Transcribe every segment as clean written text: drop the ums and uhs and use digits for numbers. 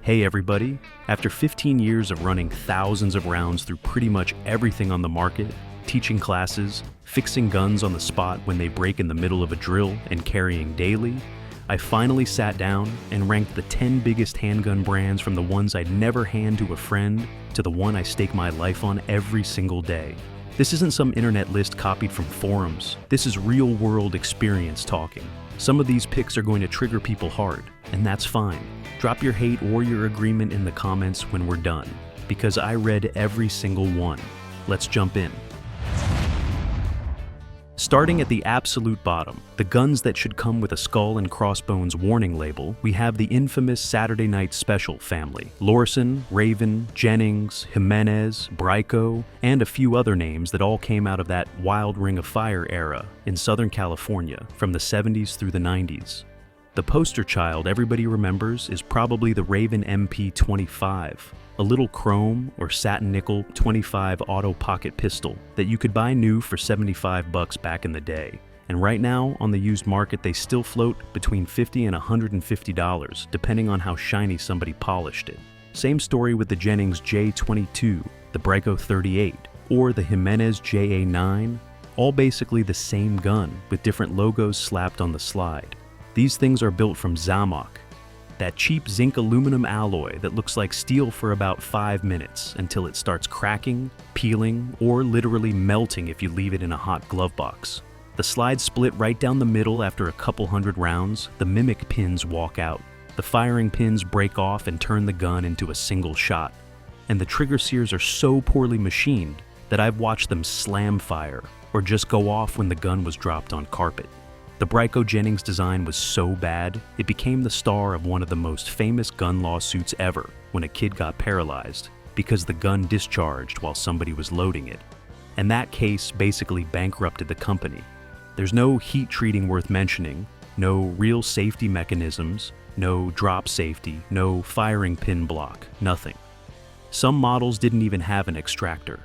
Hey everybody, after 15 years of running thousands of rounds through pretty much everything on the market, teaching classes, fixing guns on the spot when they break in the middle of a drill, and carrying daily, I finally sat down and ranked the 10 biggest handgun brands from the ones I'd never hand to a friend to the one I stake my life on every single day. This isn't some internet list copied from forums. This is real-world experience talking. Some of these picks are going to trigger people hard, and that's fine. Drop your hate or your agreement in the comments when we're done, because I read every single one. Let's jump in. Starting at the absolute bottom, the guns that should come with a skull and crossbones warning label, we have the infamous Saturday Night Special family. Lorcin, Raven, Jennings, Jimenez, Bryco, and a few other names that all came out of that wild Ring of Fire era in Southern California from the 70s through the 90s. The poster child everybody remembers is probably the Raven MP25, a little chrome or satin nickel 25 auto pocket pistol that you could buy new for $75 back in the day. And right now, on the used market, they still float between $50 and $150, depending on how shiny somebody polished it. Same story with the Jennings J22, the Bryco 38, or the Jimenez JA9, all basically the same gun with different logos slapped on the slide. These things are built from Zamok, that cheap zinc aluminum alloy that looks like steel for about 5 minutes until it starts cracking, peeling, or literally melting if you leave it in a hot glove box. The slides split right down the middle after a couple hundred rounds, the mimic pins walk out, the firing pins break off and turn the gun into a single shot, and the trigger sears are so poorly machined that I've watched them slam fire or just go off when the gun was dropped on carpet. The Bryco Jennings design was so bad, it became the star of one of the most famous gun lawsuits ever when a kid got paralyzed because the gun discharged while somebody was loading it. And that case basically bankrupted the company. There's no heat treating worth mentioning, no real safety mechanisms, no drop safety, no firing pin block, nothing. Some models didn't even have an extractor.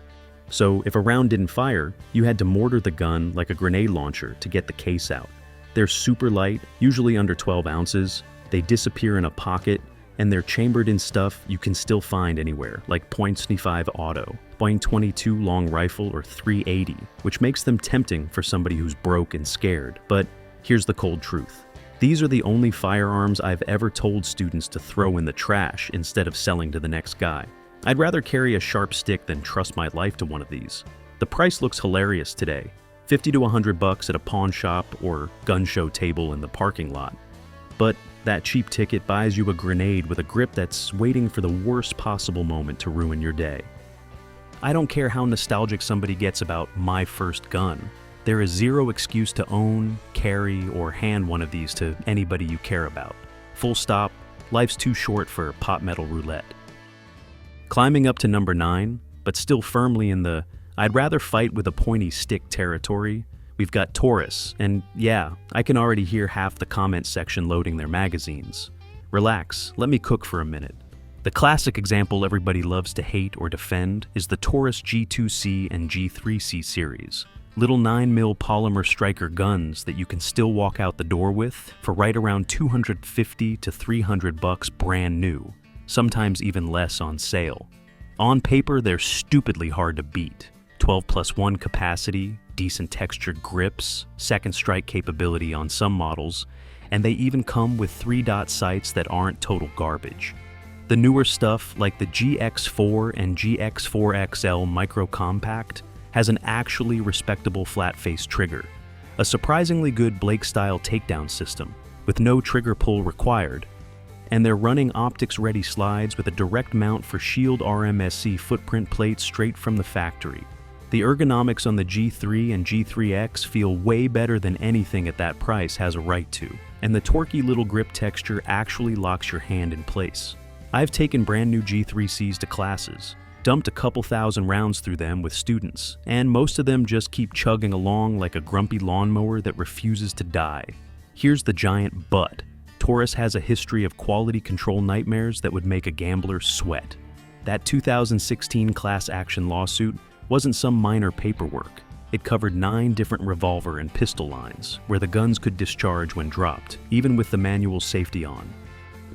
So if a round didn't fire, you had to mortar the gun like a grenade launcher to get the case out. They're super light, usually under 12 ounces, they disappear in a pocket, and they're chambered in stuff you can still find anywhere, like .25 auto, .22 long rifle, or .380, which makes them tempting for somebody who's broke and scared. But here's the cold truth. These are the only firearms I've ever told students to throw in the trash instead of selling to the next guy. I'd rather carry a sharp stick than trust my life to one of these. The price looks hilarious today. $50 to $100 at a pawn shop or gun show table in the parking lot. But that cheap ticket buys you a grenade with a grip that's waiting for the worst possible moment to ruin your day. I don't care how nostalgic somebody gets about my first gun. There is zero excuse to own, carry, or hand one of these to anybody you care about. Full stop, life's too short for pot metal roulette. Climbing up to number 9, but still firmly in the I'd rather fight with a pointy stick territory, we've got Taurus, and yeah, I can already hear half the comment section loading their magazines. Relax, let me cook for a minute. The classic example everybody loves to hate or defend is the Taurus G2C and G3C series. Little 9mm polymer striker guns that you can still walk out the door with for right around $250 to $300 brand new, sometimes even less on sale. On paper, they're stupidly hard to beat. 12+1 capacity, decent textured grips, second strike capability on some models, and they even come with 3-dot sights that aren't total garbage. The newer stuff, like the GX4 and GX4XL Micro Compact, has an actually respectable flat-face trigger, a surprisingly good Blake-style takedown system, with no trigger pull required, and they're running optics-ready slides with a direct mount for Shield RMSC footprint plates straight from the factory. The ergonomics on the G3 and G3X feel way better than anything at that price has a right to, and the torquey little grip texture actually locks your hand in place. I've taken brand new G3Cs to classes, dumped a couple thousand rounds through them with students, and most of them just keep chugging along like a grumpy lawnmower that refuses to die. Here's the giant but. Taurus has a history of quality control nightmares that would make a gambler sweat. That 2016 class action lawsuit wasn't some minor paperwork. It covered 9 different revolver and pistol lines, where the guns could discharge when dropped, even with the manual safety on.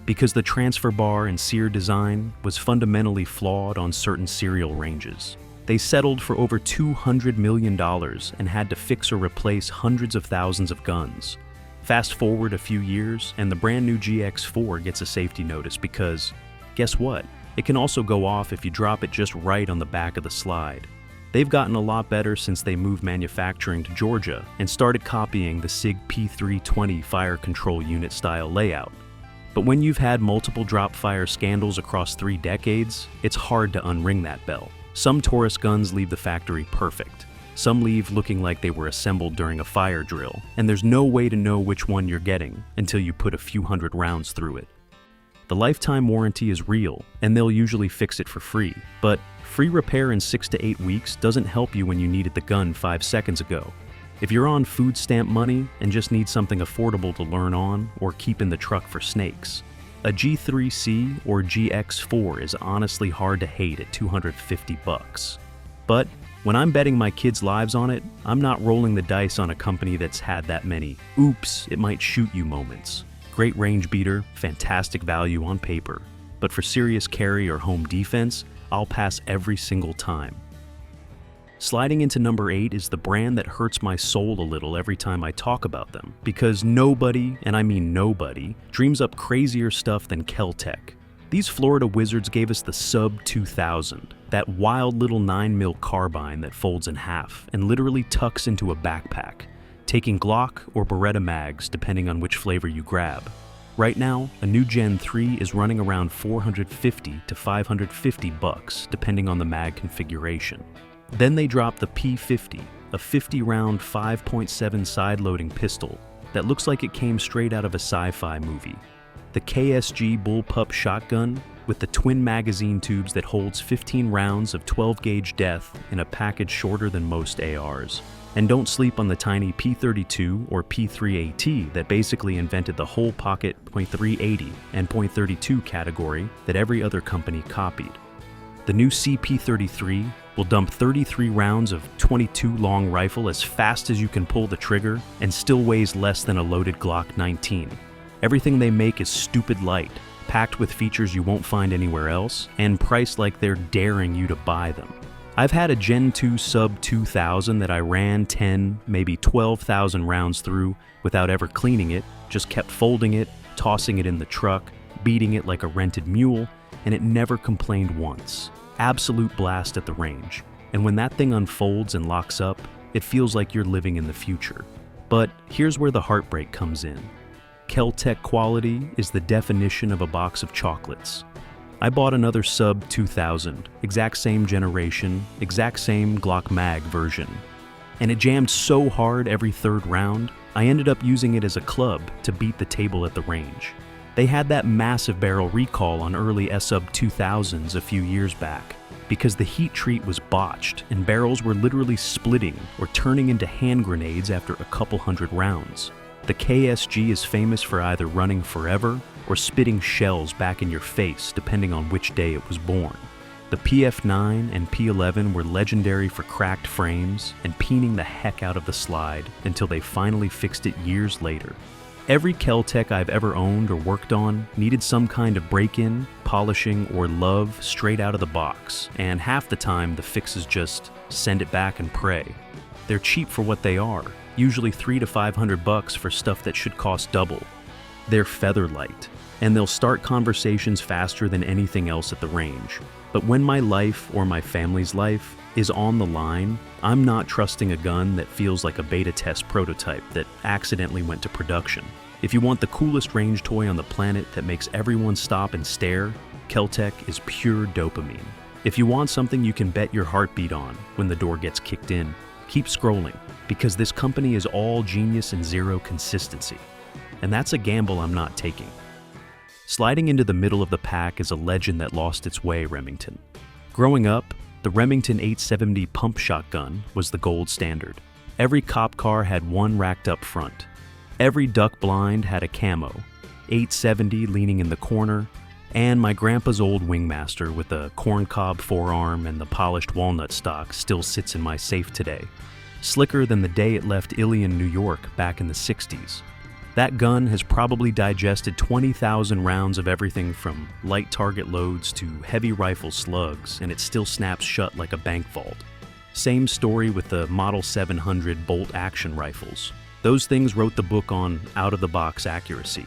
because the transfer bar and sear design was fundamentally flawed on certain serial ranges. They settled for over $200 million and had to fix or replace hundreds of thousands of guns. Fast forward a few years, and the brand new GX4 gets a safety notice because, guess what? It can also go off if you drop it just right on the back of the slide. They've gotten a lot better since they moved manufacturing to Georgia and started copying the Sig P320 fire control unit style layout. But when you've had multiple drop fire scandals across 3 decades, it's hard to unring that bell. Some Taurus guns leave the factory perfect. Some leave looking like they were assembled during a fire drill, and there's no way to know which one you're getting until you put a few hundred rounds through it. The lifetime warranty is real, and they'll usually fix it for free, but free repair in 6 to 8 weeks doesn't help you when you needed the gun 5 seconds ago. If you're on food stamp money and just need something affordable to learn on or keep in the truck for snakes, a G3C or GX4 is honestly hard to hate at $250. But when I'm betting my kids' lives on it, I'm not rolling the dice on a company that's had that many oops, it might shoot you moments. Great range beater, fantastic value on paper, but for serious carry or home defense, I'll pass every single time. Sliding into number 8 is the brand that hurts my soul a little every time I talk about them, because nobody, and I mean nobody, dreams up crazier stuff than KelTec. These Florida wizards gave us the Sub 2000, that wild little 9mm carbine that folds in half and literally tucks into a backpack, taking Glock or Beretta mags depending on which flavor you grab. Right now, a new Gen 3 is running around $450 to $550 depending on the mag configuration. Then they dropped the P50, a 50-round 5.7 side-loading pistol that looks like it came straight out of a sci-fi movie. The KSG Bullpup shotgun with the twin magazine tubes that holds 15 rounds of 12-gauge death in a package shorter than most ARs. And don't sleep on the tiny P32 or P3AT that basically invented the whole pocket .380 and .32 category that every other company copied. The new CP33 will dump 33 rounds of .22 long rifle as fast as you can pull the trigger and still weighs less than a loaded Glock 19. Everything they make is stupid light, packed with features you won't find anywhere else, and priced like they're daring you to buy them. I've had a Gen 2 Sub 2000 that I ran 10, maybe 12,000 rounds through without ever cleaning it, just kept folding it, tossing it in the truck, beating it like a rented mule, and it never complained once. Absolute blast at the range. And when that thing unfolds and locks up, it feels like you're living in the future. But here's where the heartbreak comes in. KelTec quality is the definition of a box of chocolates. I bought another Sub 2000, exact same generation, exact same Glock mag version. And it jammed so hard every third round, I ended up using it as a club to beat the table at the range. They had that massive barrel recall on early Sub 2000s a few years back because the heat treat was botched and barrels were literally splitting or turning into hand grenades after a couple hundred rounds. The KSG is famous for either running forever or spitting shells back in your face depending on which day it was born. The PF9 and P11 were legendary for cracked frames and peening the heck out of the slide until they finally fixed it years later. Every KelTec I've ever owned or worked on needed some kind of break-in, polishing, or love straight out of the box, and half the time the fix is just send it back and pray. They're cheap for what they are, usually $300 to $500 for stuff that should cost double. They're feather light, and they'll start conversations faster than anything else at the range. But when my life or my family's life is on the line, I'm not trusting a gun that feels like a beta test prototype that accidentally went to production. If you want the coolest range toy on the planet that makes everyone stop and stare, KelTec is pure dopamine. If you want something you can bet your heartbeat on when the door gets kicked in, keep scrolling, because this company is all genius and zero consistency. And that's a gamble I'm not taking. Sliding into the middle of the pack is a legend that lost its way, Remington. Growing up, the Remington 870 pump shotgun was the gold standard. Every cop car had one racked up front. Every duck blind had a camo, 870 leaning in the corner, and my grandpa's old Wingmaster with a corncob forearm and the polished walnut stock still sits in my safe today, slicker than the day it left Ilion, New York back in the 60s. That gun has probably digested 20,000 rounds of everything from light target loads to heavy rifle slugs, and it still snaps shut like a bank vault. Same story with the Model 700 bolt-action rifles. Those things wrote the book on out-of-the-box accuracy.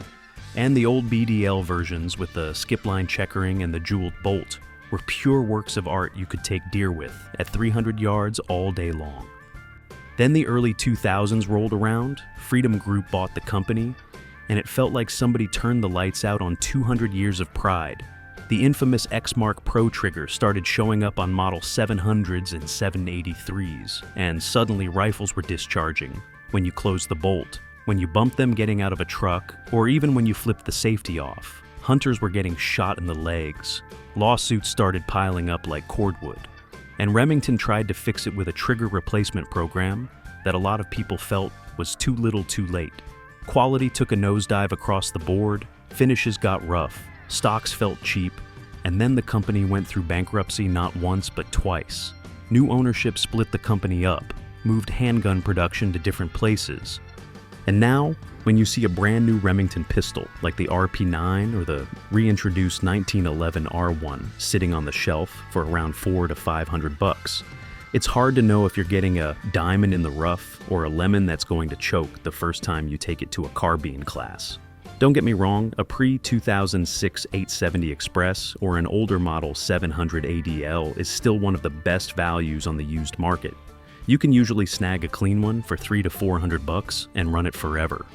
And the old BDL versions with the skip-line checkering and the jeweled bolt were pure works of art you could take deer with at 300 yards all day long. Then the early 2000s rolled around, Freedom Group bought the company, and it felt like somebody turned the lights out on 200 years of pride. The infamous X-Mark Pro trigger started showing up on Model 700s and 783s, and suddenly rifles were discharging when you closed the bolt, when you bumped them getting out of a truck, or even when you flipped the safety off. Hunters were getting shot in the legs. Lawsuits started piling up like cordwood. And Remington tried to fix it with a trigger replacement program that a lot of people felt was too little too late. Quality took a nosedive across the board, finishes got rough, stocks felt cheap, and then the company went through bankruptcy not once but twice. New ownership split the company up, moved handgun production to different places. And now, when you see a brand new Remington pistol like the RP9 or the reintroduced 1911 R1 sitting on the shelf for around $400 to $500, it's hard to know if you're getting a diamond in the rough or a lemon that's going to choke the first time you take it to a carbine class. Don't get me wrong, a pre-2006 870 Express or an older model 700 ADL is still one of the best values on the used market. You can usually snag a clean one for $300 to $400 and run it forever.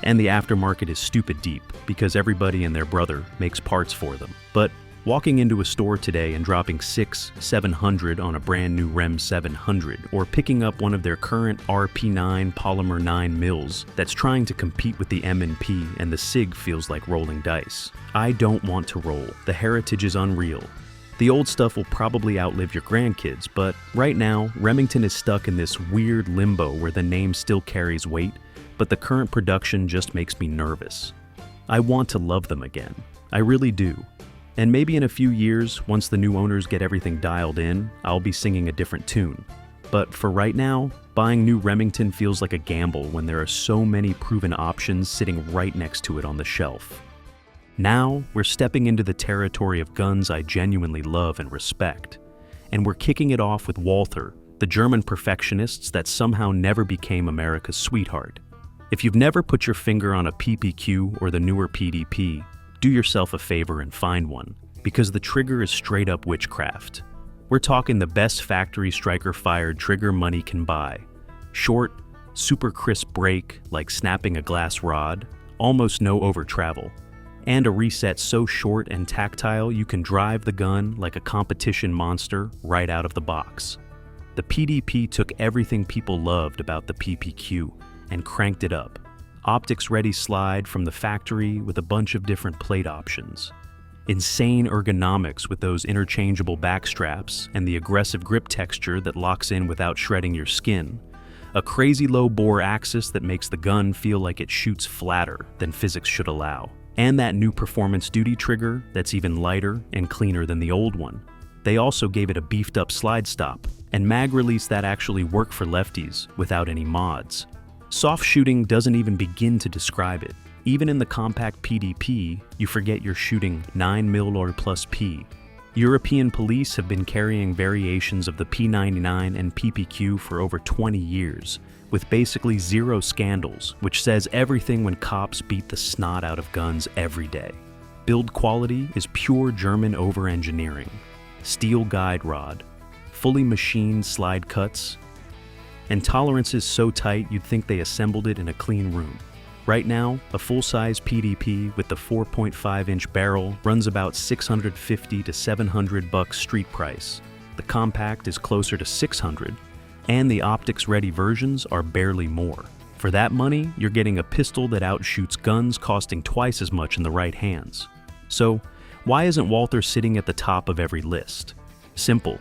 And the aftermarket is stupid deep because everybody and their brother makes parts for them. But walking into a store today and dropping $600-700 on a brand new Rem 700, or picking up one of their current RP9 Polymer 9 mils that's trying to compete with the M&P and the Sig feels like rolling dice. I don't want to roll. The heritage is unreal. The old stuff will probably outlive your grandkids, but right now, Remington is stuck in this weird limbo where the name still carries weight, but the current production just makes me nervous. I want to love them again. I really do. And maybe in a few years, once the new owners get everything dialed in, I'll be singing a different tune. But for right now, buying new Remington feels like a gamble when there are so many proven options sitting right next to it on the shelf. Now, we're stepping into the territory of guns I genuinely love and respect. And we're kicking it off with Walther, the German perfectionists that somehow never became America's sweetheart. If you've never put your finger on a PPQ or the newer PDP, do yourself a favor and find one, because the trigger is straight up witchcraft. We're talking the best factory striker-fired trigger money can buy. Short, super crisp break like snapping a glass rod, almost no over travel, and a reset so short and tactile you can drive the gun like a competition monster right out of the box. The PDP took everything people loved about the PPQ and cranked it up. Optics-ready slide from the factory with a bunch of different plate options. Insane ergonomics with those interchangeable back straps and the aggressive grip texture that locks in without shredding your skin. A crazy low bore axis that makes the gun feel like it shoots flatter than physics should allow. And that new performance duty trigger that's even lighter and cleaner than the old one. They also gave it a beefed up slide stop and mag release that actually work for lefties without any mods. Soft shooting doesn't even begin to describe it. Even in the compact PDP, you forget you're shooting 9mm or plus P. European police have been carrying variations of the P99 and PPQ for over 20 years, with basically zero scandals, which says everything when cops beat the snot out of guns every day. Build quality is pure German over-engineering. Steel guide rod, fully machined slide cuts, and tolerances so tight you'd think they assembled it in a clean room. Right now, a full-size PDP with the 4.5-inch barrel runs about $650 to $700 street price. The compact is closer to $600, and the optics-ready versions are barely more. For that money, you're getting a pistol that outshoots guns costing twice as much in the right hands. So, why isn't Walther sitting at the top of every list? Simple.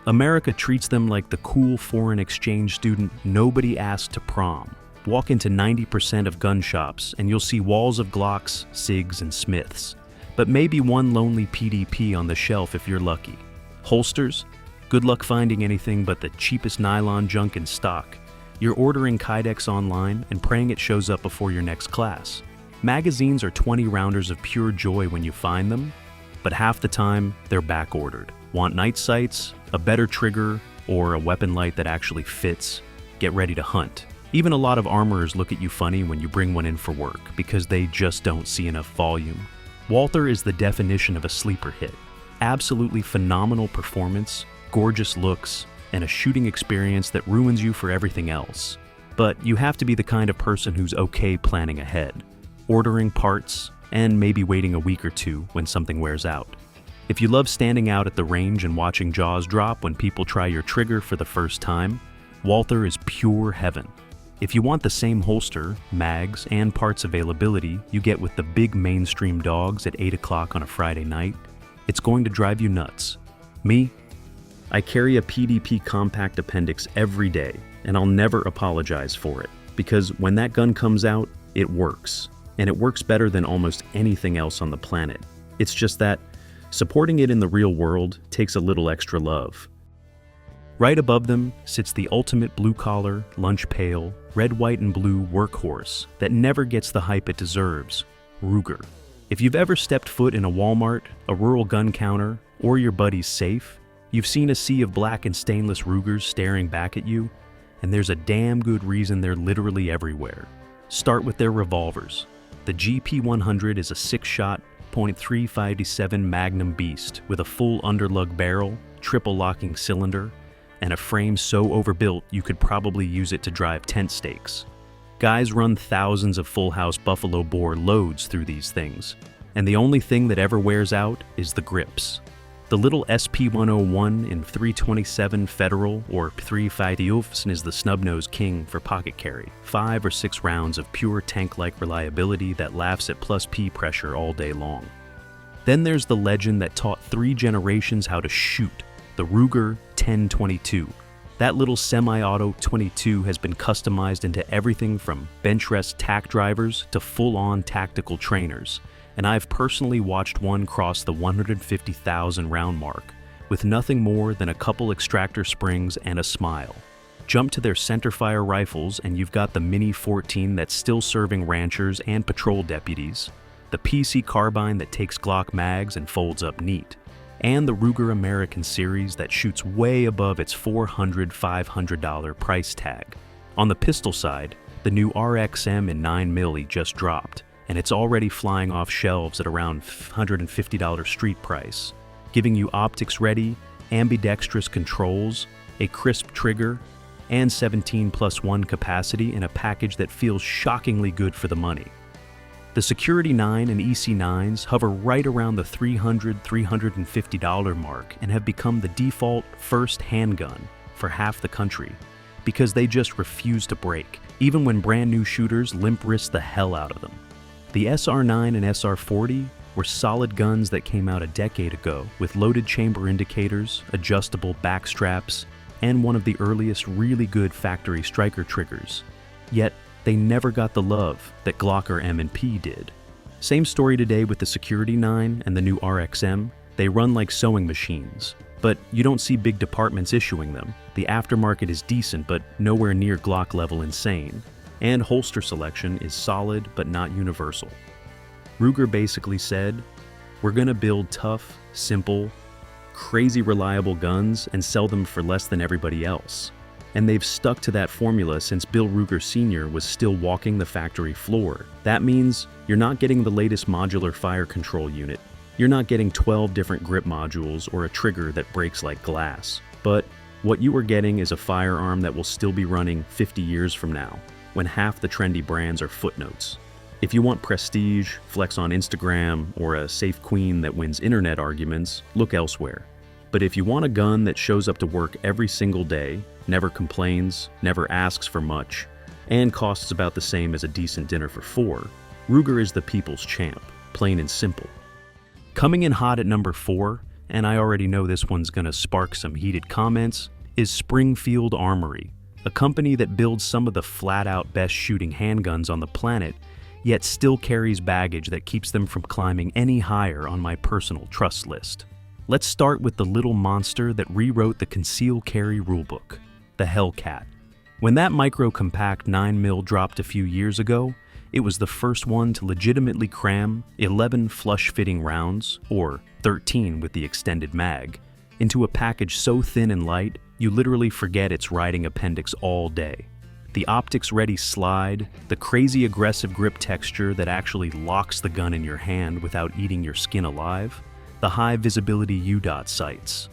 America treats them like the cool foreign exchange student nobody asked to prom. Walk into 90% of gun shops and you'll see walls of Glocks, Sigs, and Smiths. But maybe one lonely PDP on the shelf if you're lucky. Holsters? Good luck finding anything but the cheapest nylon junk in stock. You're ordering kydex online and praying it shows up before your next class. Magazines are 20 rounders of pure joy when you find them, but half the time they're back-ordered. Want night sights, a better trigger, or a weapon light that actually fits? Get ready to hunt. Even a lot of armorers look at you funny when you bring one in for work because they just don't see enough volume. Walther is the definition of a sleeper hit. Absolutely phenomenal performance, gorgeous looks, and a shooting experience that ruins you for everything else. But you have to be the kind of person who's okay planning ahead, ordering parts, and maybe waiting a week or two when something wears out. If you love standing out at the range and watching jaws drop when people try your trigger for the first time, Walther is pure heaven. If you want the same holster, mags, and parts availability you get with the big mainstream dogs at 8 o'clock on a Friday night, it's going to drive you nuts. Me? I carry a PDP compact appendix every day, and I'll never apologize for it, because when that gun comes out, it works. And it works better than almost anything else on the planet. It's just that supporting it in the real world takes a little extra love. Right above them sits the ultimate blue-collar, lunch pail, red, white, and blue workhorse that never gets the hype it deserves, Ruger. If you've ever stepped foot in a Walmart, a rural gun counter, or your buddy's safe, you've seen a sea of black and stainless Rugers staring back at you, and there's a damn good reason they're literally everywhere. Start with their revolvers. The GP100 is a 6-shot, .357 Magnum beast with a full underlug barrel, triple locking cylinder, and a frame so overbuilt you could probably use it to drive tent stakes. Guys run thousands of full-house buffalo bore loads through these things, and the only thing that ever wears out is the grips. The little SP101 in 327 Federal or 355 is the snub-nosed king for pocket carry. 5 or 6 rounds of pure tank-like reliability that laughs at plus P pressure all day long. Then there's the legend that taught 3 generations how to shoot, the Ruger 1022. That little semi-auto 22 has been customized into everything from bench rest tack drivers to full-on tactical trainers, and I've personally watched one cross the 150,000 round mark with nothing more than a couple extractor springs and a smile. Jump to their centerfire rifles and you've got the Mini 14 that's still serving ranchers and patrol deputies, the PC carbine that takes Glock mags and folds up neat, and the Ruger American series that shoots way above its $400–500 price tag. On the pistol side, the new RXM in 9mm just dropped, and it's already flying off shelves at around $150 street price, giving you optics-ready, ambidextrous controls, a crisp trigger, and 17+1 capacity in a package that feels shockingly good for the money. The Security 9 and EC9s hover right around the $300–350 mark and have become the default first handgun for half the country because they just refuse to break, even when brand new shooters limp wrist the hell out of them. The SR9 and SR40 were solid guns that came out a decade ago with loaded chamber indicators, adjustable back straps, and one of the earliest really good factory striker triggers. Yet, they never got the love that Glock or M&P did. Same story today with the Security 9 and the new RXM. They run like sewing machines, but you don't see big departments issuing them. The aftermarket is decent, but nowhere near Glock level insane. And holster selection is solid, but not universal. Ruger basically said, we're gonna build tough, simple, crazy reliable guns and sell them for less than everybody else. And they've stuck to that formula since Bill Ruger Sr. was still walking the factory floor. That means you're not getting the latest modular fire control unit. You're not getting 12 different grip modules or a trigger that breaks like glass. But what you are getting is a firearm that will still be running 50 years from now, when half the trendy brands are footnotes. If you want prestige, flex on Instagram, or a safe queen that wins internet arguments, look elsewhere. But if you want a gun that shows up to work every single day, never complains, never asks for much, and costs about the same as a decent dinner for 4, Ruger is the people's champ, plain and simple. Coming in hot at number 4, and I already know this one's gonna spark some heated comments, is Springfield Armory, a company that builds some of the flat-out best shooting handguns on the planet, yet still carries baggage that keeps them from climbing any higher on my personal trust list. Let's start with the little monster that rewrote the conceal carry rulebook, the Hellcat. When that micro-compact 9mm dropped a few years ago, it was the first one to legitimately cram 11 flush-fitting rounds, or 13 with the extended mag, into a package so thin and light, you literally forget its riding appendix all day. The optics-ready slide, the crazy aggressive grip texture that actually locks the gun in your hand without eating your skin alive, the high-visibility U-dot sights,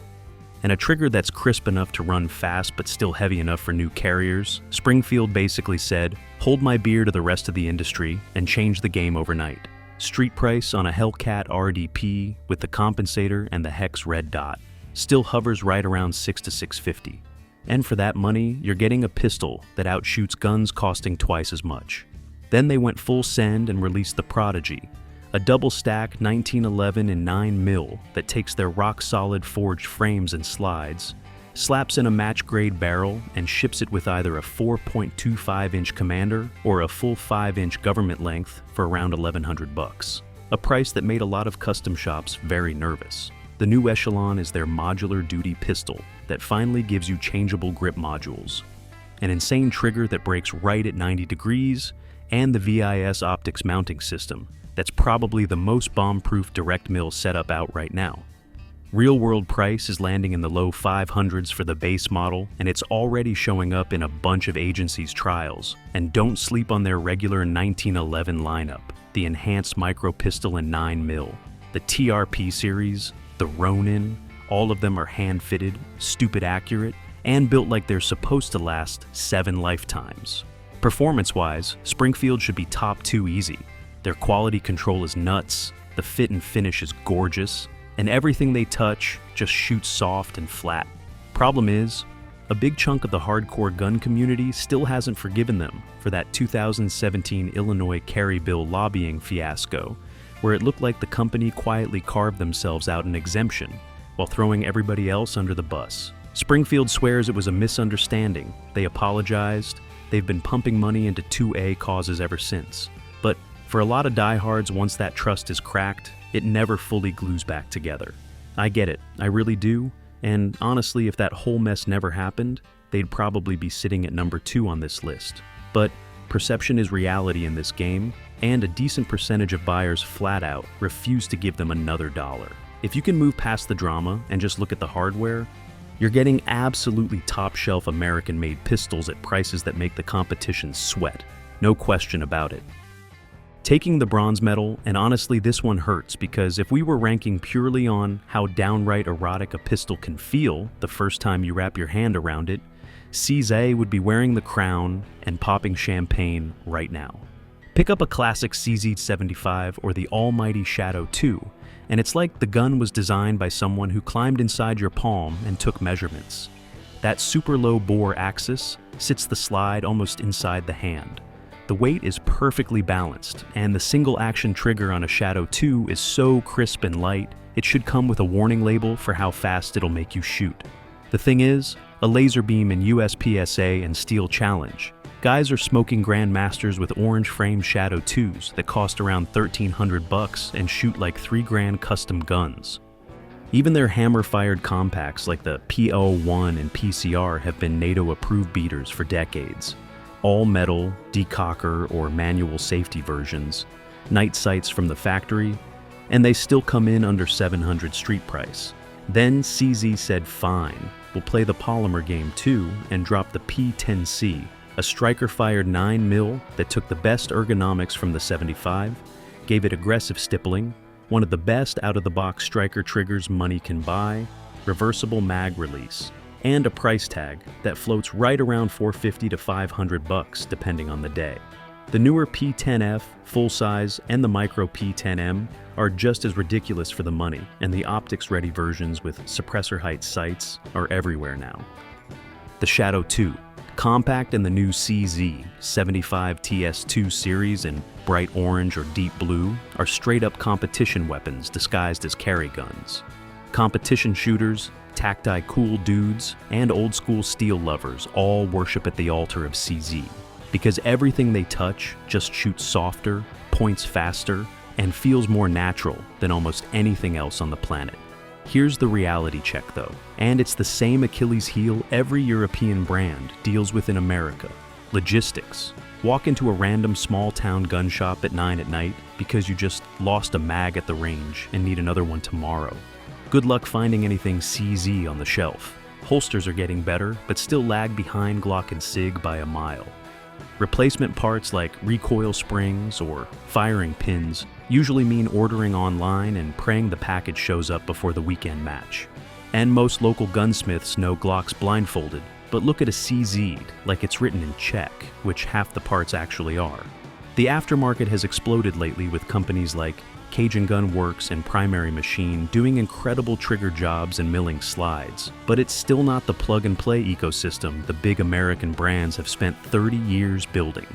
and a trigger that's crisp enough to run fast but still heavy enough for new carriers. Springfield basically said, "Hold my beer to the rest of the industry and change the game overnight." Street price on a Hellcat RDP with the compensator and the hex red dot still hovers right around $600 to $650. And for that money, you're getting a pistol that outshoots guns costing twice as much. Then they went full send and released the Prodigy, a double-stack 1911 in 9mm that takes their rock-solid forged frames and slides, slaps in a match-grade barrel, and ships it with either a 4.25-inch commander or a full 5-inch government length for around $1,100, a price that made a lot of custom shops very nervous. The new echelon is their modular duty pistol that finally gives you changeable grip modules, an insane trigger that breaks right at 90 degrees, and the VIS optics mounting system that's probably the most bomb-proof direct mill setup out right now. Real-world price is landing in the low 500s for the base model, and it's already showing up in a bunch of agencies' trials. And don't sleep on their regular 1911 lineup, the enhanced micro pistol in 9mm, the TRP series, the Ronin. All of them are hand-fitted, stupid accurate, and built like they're supposed to last 7 lifetimes. Performance-wise, Springfield should be top 2 easy. Their quality control is nuts, the fit and finish is gorgeous, and everything they touch just shoots soft and flat. Problem is, a big chunk of the hardcore gun community still hasn't forgiven them for that 2017 Illinois carry bill lobbying fiasco, where it looked like the company quietly carved themselves out an exemption while throwing everybody else under the bus. Springfield swears it was a misunderstanding. They apologized. They've been pumping money into 2A causes ever since. But for a lot of diehards, once that trust is cracked, it never fully glues back together. I get it, I really do, and honestly, if that whole mess never happened, they'd probably be sitting at number 2 on this list. But perception is reality in this game, and a decent percentage of buyers flat out refuse to give them another dollar. If you can move past the drama and just look at the hardware, you're getting absolutely top-shelf American-made pistols at prices that make the competition sweat. No question about it. Taking the bronze medal, and honestly this one hurts because if we were ranking purely on how downright erotic a pistol can feel the first time you wrap your hand around it, CZ would be wearing the crown and popping champagne right now. Pick up a classic CZ75 or the almighty Shadow 2, and it's like the gun was designed by someone who climbed inside your palm and took measurements. That super low bore axis sits the slide almost inside the hand. The weight is perfectly balanced, and the single action trigger on a Shadow 2 is so crisp and light, it should come with a warning label for how fast it'll make you shoot. The thing is, a laser beam in USPSA and Steel Challenge. Guys are smoking Grandmasters with orange frame Shadow 2s that cost around $1,300 and shoot like $3,000 custom guns. Even their hammer-fired compacts like the P01 and PCR have been NATO-approved beaters for decades. All metal, decocker, or manual safety versions, night sights from the factory, and they still come in under $700 street price. Then CZ said fine, we'll play the polymer game too and drop the P10C, a striker-fired 9mm that took the best ergonomics from the 75, gave it aggressive stippling, one of the best out-of-the-box striker triggers money can buy, reversible mag release, and a price tag that floats right around $450 to $500 depending on the day. The newer P10F, full-size, and the micro P10M are just as ridiculous for the money, and the optics-ready versions with suppressor height sights are everywhere now. The Shadow 2, compact, and the new CZ 75 TS2 series in bright orange or deep blue are straight-up competition weapons disguised as carry guns. Competition shooters, tacti cool dudes, and old-school steel lovers all worship at the altar of CZ, because everything they touch just shoots softer, points faster, and feels more natural than almost anything else on the planet. Here's the reality check though, and it's the same Achilles heel every European brand deals with in America: logistics. Walk into a random small town gun shop at 9 at night because you just lost a mag at the range and need another one tomorrow. Good luck finding anything CZ on the shelf. Holsters are getting better, but still lag behind Glock and Sig by a mile. Replacement parts like recoil springs or firing pins usually mean ordering online and praying the package shows up before the weekend match. And most local gunsmiths know Glock's blindfolded, but look at a CZ'd like it's written in Czech, which half the parts actually are. The aftermarket has exploded lately with companies like Cajun Gun Works and Primary Machine doing incredible trigger jobs and milling slides, but it's still not the plug-and-play ecosystem the big American brands have spent 30 years building.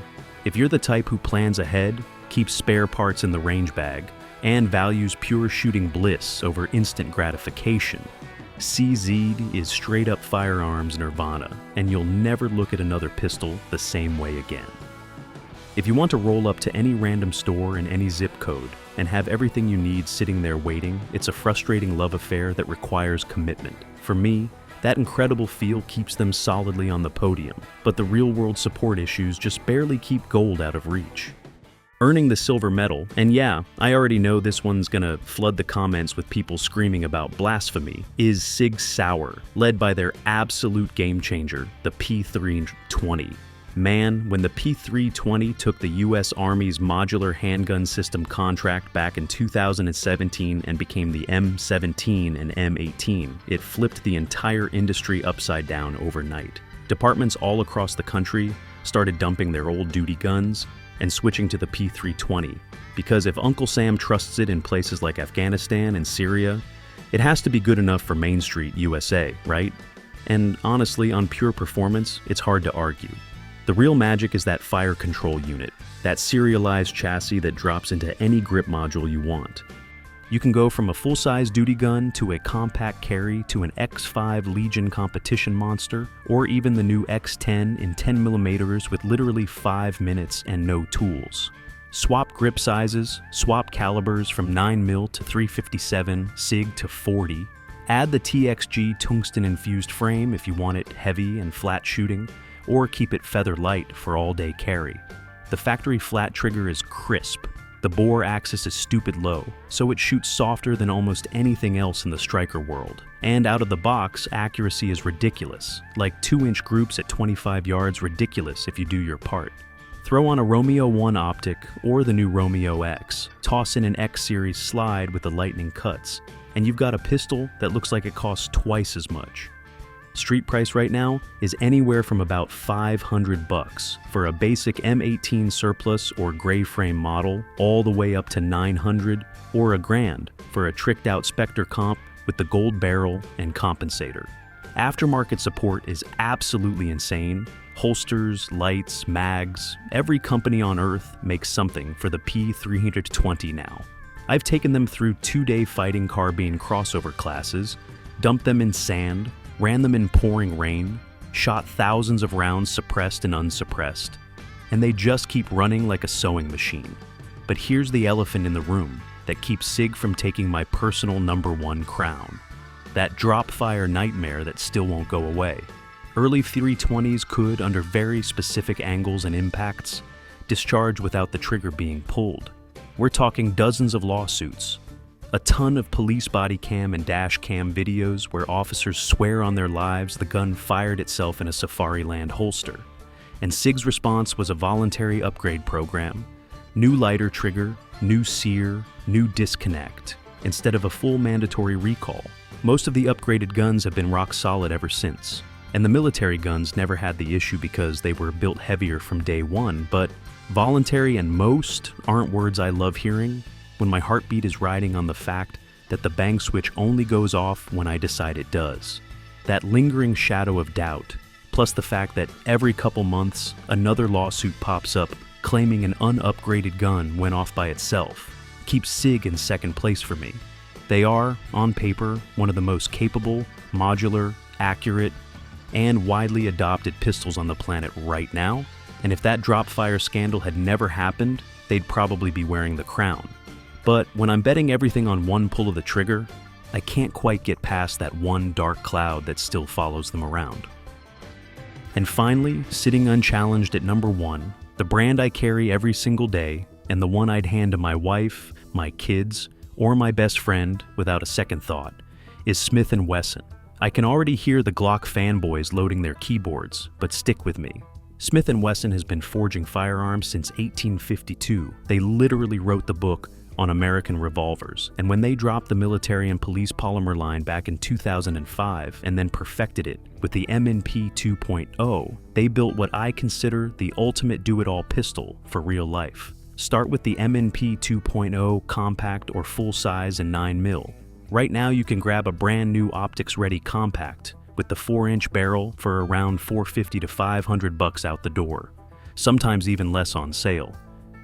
If you're the type who plans ahead, keeps spare parts in the range bag, and values pure shooting bliss over instant gratification, CZ is straight-up firearms nirvana, and you'll never look at another pistol the same way again. If you want to roll up to any random store in any zip code and have everything you need sitting there waiting, it's a frustrating love affair that requires commitment. For me, that incredible feel keeps them solidly on the podium, but the real-world support issues just barely keep gold out of reach. Earning the silver medal, and yeah, I already know this one's gonna flood the comments with people screaming about blasphemy, is Sig Sauer, led by their absolute game changer, the P320. Man, when the P320 took the US Army's modular handgun system contract back in 2017 and became the M17 and M18, it flipped the entire industry upside down overnight. Departments all across the country started dumping their old duty guns and switching to the P320, because if Uncle Sam trusts it in places like Afghanistan and Syria, it has to be good enough for Main Street, USA, right? And honestly, on pure performance, it's hard to argue. The real magic is that fire control unit, that serialized chassis that drops into any grip module you want. You can go from a full-size duty gun to a compact carry to an X5 Legion competition monster, or even the new X10 in 10mm with literally 5 minutes and no tools. Swap grip sizes, swap calibers from 9mm to 357, SIG to 40. Add the TXG tungsten-infused frame if you want it heavy and flat shooting, or keep it feather light for all-day carry. The factory flat trigger is crisp. The bore axis is stupid low, so it shoots softer than almost anything else in the striker world. And out of the box, accuracy is ridiculous, like 2-inch groups at 25 yards ridiculous if you do your part. Throw on a Romeo 1 optic or the new Romeo X, toss in an X-series slide with the lightning cuts, and you've got a pistol that looks like it costs twice as much. Street price right now is anywhere from about $500 for a basic M18 surplus or gray frame model, all the way up to $900 or $1,000 for a tricked out Spectre comp with the gold barrel and compensator. Aftermarket support is absolutely insane. Holsters, lights, mags, every company on earth makes something for the P320 now. I've taken them through 2-day fighting carbine crossover classes, dumped them in sand, ran them in pouring rain, shot thousands of rounds suppressed and unsuppressed, and they just keep running like a sewing machine. But here's the elephant in the room that keeps Sig from taking my personal #1 crown. That drop fire nightmare that still won't go away. Early 320s could, under very specific angles and impacts, discharge without the trigger being pulled. We're talking dozens of lawsuits, a ton of police body cam and dash cam videos where officers swear on their lives the gun fired itself in a Safariland holster. And Sig's response was a voluntary upgrade program. New lighter trigger, new sear, new disconnect, instead of a full mandatory recall. Most of the upgraded guns have been rock solid ever since. And the military guns never had the issue because they were built heavier from day one, but voluntary and most aren't words I love hearing when my heartbeat is riding on the fact that the bang switch only goes off when I decide it does. That lingering shadow of doubt, plus the fact that every couple months another lawsuit pops up claiming an unupgraded gun went off by itself, keeps Sig in second place for me. They are, on paper, one of the most capable, modular, accurate, and widely adopted pistols on the planet right now, and if that drop fire scandal had never happened, they'd probably be wearing the crown. But when I'm betting everything on one pull of the trigger, I can't quite get past that one dark cloud that still follows them around. And finally, sitting unchallenged at number 1, the brand I carry every single day, and the one I'd hand to my wife, my kids, or my best friend without a second thought, is Smith & Wesson. I can already hear the Glock fanboys loading their keyboards, but stick with me. Smith & Wesson has been forging firearms since 1852. They literally wrote the book on American revolvers, and when they dropped the military and police polymer line back in 2005 and then perfected it with the M&P 2.0, they built what I consider the ultimate do-it-all pistol for real life. Start with the M&P 2.0 compact or full size in 9mm. Right now you can grab a brand new optics-ready compact with the 4-inch barrel for around $450 to $500 out the door, sometimes even less on sale,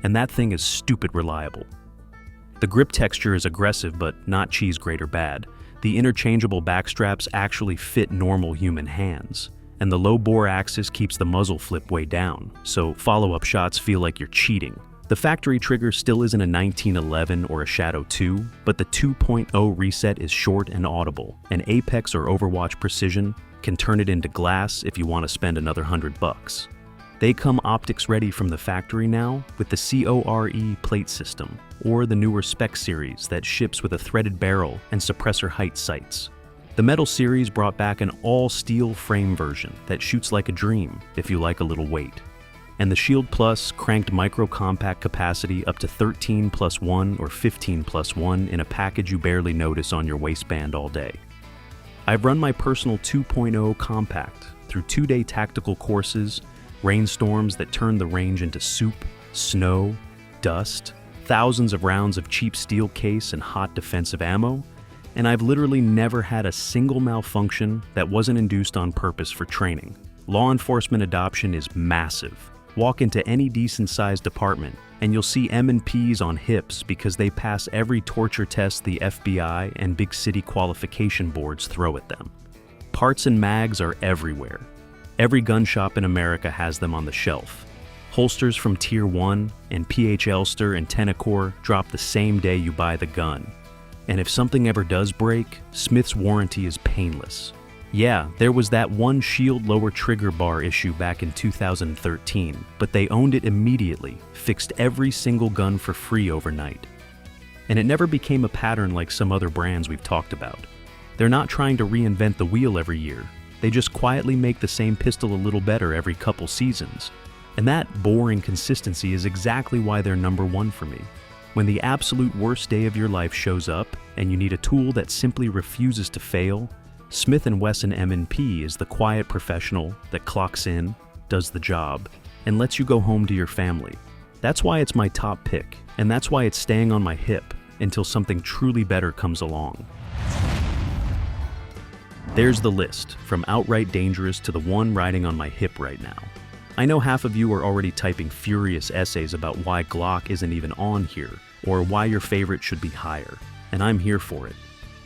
and that thing is stupid reliable. The grip texture is aggressive but not cheese grate or bad. The interchangeable backstraps actually fit normal human hands, and the low bore axis keeps the muzzle flip way down, so follow-up shots feel like you're cheating. The factory trigger still isn't a 1911 or a Shadow 2, but the 2.0 reset is short and audible, and Apex or Overwatch Precision can turn it into glass if you want to spend another $100. They come optics ready from the factory now with the CORE plate system, or the newer Spec series that ships with a threaded barrel and suppressor height sights. The Metal series brought back an all-steel frame version that shoots like a dream if you like a little weight. And the Shield Plus cranked micro-compact capacity up to 13+1 or 15+1 in a package you barely notice on your waistband all day. I've run my personal 2.0 compact through 2-day tactical courses, rainstorms that turn the range into soup, snow, dust, thousands of rounds of cheap steel case and hot defensive ammo, and I've literally never had a single malfunction that wasn't induced on purpose for training. Law enforcement adoption is massive. Walk into any decent-sized department, and you'll see M&Ps on hips because they pass every torture test the FBI and big city qualification boards throw at them. Parts and mags are everywhere. Every gun shop in America has them on the shelf. Holsters from Tier 1 and PH-Elster and Tenacor drop the same day you buy the gun. And if something ever does break, Smith's warranty is painless. Yeah, there was that one shield lower trigger bar issue back in 2013, but they owned it immediately, fixed every single gun for free overnight. And it never became a pattern like some other brands we've talked about. They're not trying to reinvent the wheel every year. They just quietly make the same pistol a little better every couple seasons. And that boring consistency is exactly why they're number 1 for me. When the absolute worst day of your life shows up and you need a tool that simply refuses to fail, Smith & Wesson M&P is the quiet professional that clocks in, does the job, and lets you go home to your family. That's why it's my top pick, and that's why it's staying on my hip until something truly better comes along. There's the list, from outright dangerous to the one riding on my hip right now. I know half of you are already typing furious essays about why Glock isn't even on here, or why your favorite should be higher, and I'm here for it.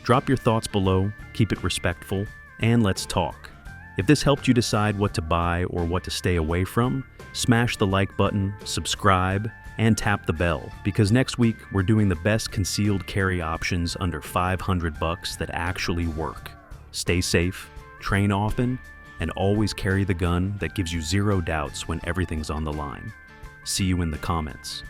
Drop your thoughts below, keep it respectful, and let's talk. If this helped you decide what to buy or what to stay away from, smash the like button, subscribe, and tap the bell, because next week we're doing the best concealed carry options under $500 that actually work. Stay safe, train often, and always carry the gun that gives you zero doubts when everything's on the line. See you in the comments.